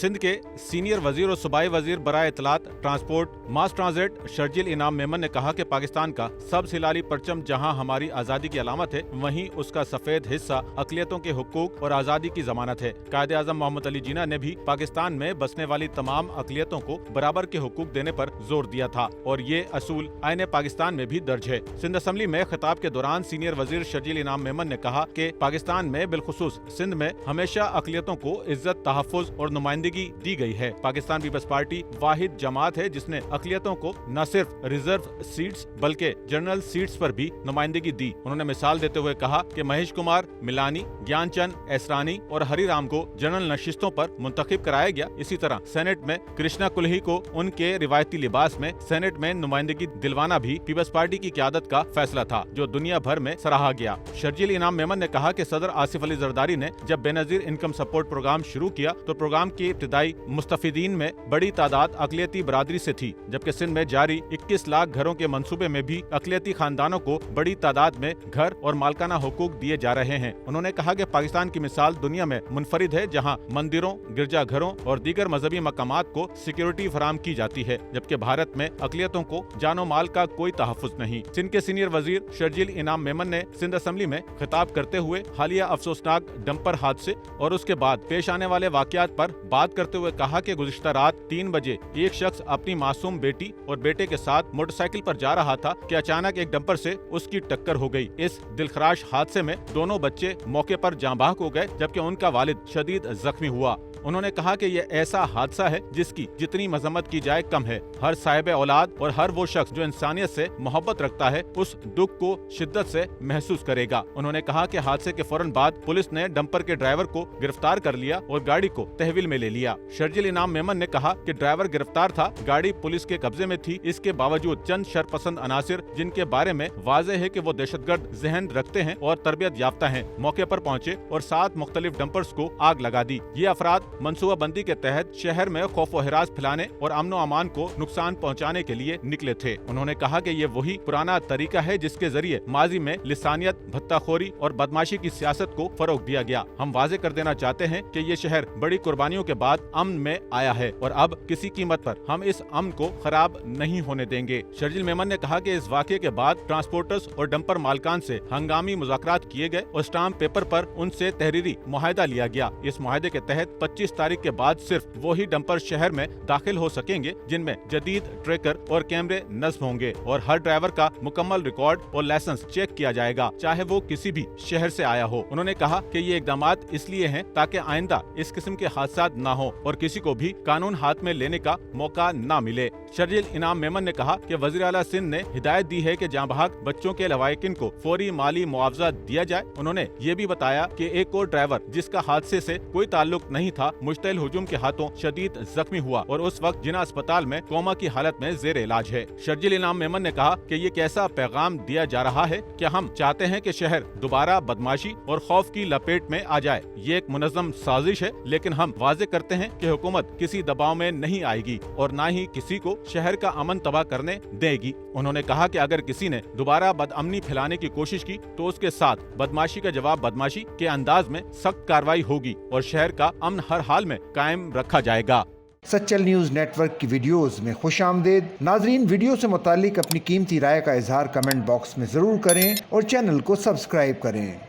सिंध के सीनियर वजीर और सूबाई वजीर बराए इत्तलात, ट्रांसपोर्ट, मास ट्रांजिट शर्जील इनाम मेमन ने कहा कि पाकिस्तान का सबसे हिलाली परचम जहां हमारी आज़ादी की अलामत है, वहीं उसका सफेद हिस्सा अक़लियतों के हुकूक और आज़ादी की जमानत है। कायदे आज़म मोहम्मद अली जिन्ना ने भी पाकिस्तान में बसने वाली तमाम अक़लियतों को बराबर के हुकूक देने पर जोर दिया था और ये असूल आईने पाकिस्तान में भी दर्ज है। सिंध असम्बली में खिताब के दौरान सीनियर वजीर शर्जील इनाम मेमन ने कहा कि पाकिस्तान में बिलखुसूस सिंध में हमेशा अक़लियतों को इज्जत, तहफ़्फ़ुज़ और नुमाइंदगी दी गई है। पाकिस्तान पीपल्स पार्टी वाहिद जमात है जिसने अक़लियतों को न सिर्फ रिजर्व सीट्स बल्कि जनरल सीट्स पर भी नुमाइंदगी दी। उन्होंने मिसाल देते हुए कहा कि महेश कुमार मिलानी, ज्ञानचंद एसरानी और हरिराम को जनरल नशिस्तों पर मुंतखब कराया गया। इसी तरह सेनेट में कृष्णा कुल्ही को उनके रिवायती लिबास में सेनेट में नुमाइंदगी दिलवाना भी पीपल्स पार्टी की क़यादत का फैसला था, जो दुनिया भर में सराहा गया। शर्जील इनाम मेमन ने कहा कि सदर आसिफ अली जरदारी ने जब बेनजीर इनकम सपोर्ट प्रोग्राम शुरू किया तो प्रोग्राम की इब्तिदाई मुस्तफीदीन में बड़ी तादाद अक़लियती बरादरी से थी, जबकि सिंध में जारी 21 लाख घरों के मंसूबे में भी अक़लियती खानदानों को बड़ी तादाद में घर और मालकाना हुकूक दिए जा रहे हैं। उन्होंने कहा कि पाकिस्तान की मिसाल दुनिया में मुनफरिद है, जहाँ मंदिरों, गिरजाघरों और दीगर मजहबी मकामात को सिक्योरिटी फराम की जाती है, जबकि भारत में अक़लियतों को जानो माल का कोई तहफ़्फ़ुज़ नहीं। सिंध के सीनियर वजीर शर्जील इनाम मेमन ने सिंध असम्बली में खिताब करते हुए हालिया अफसोसनाक डंपर हादसे और उसके बाद पेश आने वाले वाक़यात पर बात करते हुए कहा कि गुज़िश्ता रात 3 बजे एक शख्स अपनी मासूम बेटी और बेटे के साथ मोटरसाइकिल पर जा रहा था कि अचानक एक डंपर से उसकी टक्कर हो गई। इस दिलखराश हादसे में दोनों बच्चे मौके पर जाँ बहक हो गए, जबकि उनका वालिद शदीद जख्मी हुआ। उन्होंने कहा कि यह ऐसा हादसा है जिसकी जितनी मजम्मत की जाए कम है। हर साहिब औलाद और हर वो शख्स जो इंसानियत से मोहब्बत रखता है उस दुख को शिद्दत से महसूस करेगा। उन्होंने कहा कि हादसे के फौरन बाद पुलिस ने डंपर के ड्राइवर को गिरफ्तार कर लिया और गाड़ी को तहवील में ले लिया। शर्जील इनाम मेमन ने कहा कि ड्राइवर गिरफ्तार था, गाड़ी पुलिस के कब्जे में थी। इसके बावजूद चंद शरपसंद अनासिर जिनके बारे में वाज़े है कि वो दहशतगर्द जहन रखते हैं और तरबियत याफ्ता हैं, मौके पर पहुंचे और 7 मुख्तलिफ डंपर्स को आग लगा दी। ये अफराद मनसूबा बंदी के तहत शहर में खौफ व हिरास फैलाने और अमन व अमान को नुकसान पहुंचाने के लिए निकले थे। उन्होंने कहा कि ये वही पुराना तरीका है जिसके जरिए माजी में लिसानियत, भत्ताखोरी और बदमाशी की सियासत को फरोग दिया गया। हम वाजे कर देना चाहते हैं कि ये शहर बड़ी कुर्बानियों के बाद अमन में आया है और अब किसी कीमत पर हम इस अमन को खराब नहीं होने देंगे। शर्जील मेमन ने कहा कि इस वाक़े के बाद ट्रांसपोर्टर्स और डंपर मालकान से हंगामी मुज़ाकरात किए गए और स्टाम्प पेपर पर उनसे तहरीरी मुआहदा लिया गया। इस मुआहदे के तहत 25 तारीख के बाद सिर्फ वही डंपर शहर में दाखिल हो सकेंगे जिनमें जदीद ट्रैकर और कैमरे नस्ब होंगे और हर ड्राइवर का मुकम्मल रिकॉर्ड और लाइसेंस चेक किया जाएगा, चाहे वो किसी भी शहर से आया हो। उन्होंने कहा कि ये इकदामात इसलिए हैं ताकि आइंदा इस किस्म के हादसात ना हो और किसी को भी कानून हाथ में लेने का मौका ना मिले। शर्जील इनाम मेमन ने कहा कि वज़ीर आला सिंध ने हिदायत दी है कि जाँ बहक बच्चों के लवाहिकीन को फौरी माली मुआवजा दिया जाए। उन्होंने ये भी बताया कि एक और ड्राइवर जिसका हादसे से कोई ताल्लुक नहीं था, मुश्तइल हुजूम के हाथों शदीद जख्मी हुआ और उस वक्त जिना अस्पताल में कोमा की हालत में जेर इलाज है। शर्जील इनाम मेमन ने कहा कि ये कैसा पैगाम दिया जा रहा है कि हम चाहते हैं कि शहर दोबारा बदमाशी और खौफ की लपेट में आ जाए। ये एक मुनज़्ज़म साजिश है, लेकिन हम वाजे करते हैं कि हुकूमत किसी दबाव में नहीं आएगी और न ही किसी को शहर का अमन तबाह करने देगी। उन्होंने कहा कि अगर किसी ने दोबारा बदअमनी फैलाने की कोशिश की तो उसके साथ बदमाशी का जवाब बदमाशी के अंदाज में सख्त कार्रवाई होगी और शहर का अमन हर हाल में कायम रखा जाएगा। सच्चल न्यूज़ नेटवर्क की वीडियोस में खुशामदीद। नाजरीन, वीडियो से मुतालिक अपनी कीमती राय का इजहार कमेंट बॉक्स में ज़रूर करें और चैनल को सब्सक्राइब करें।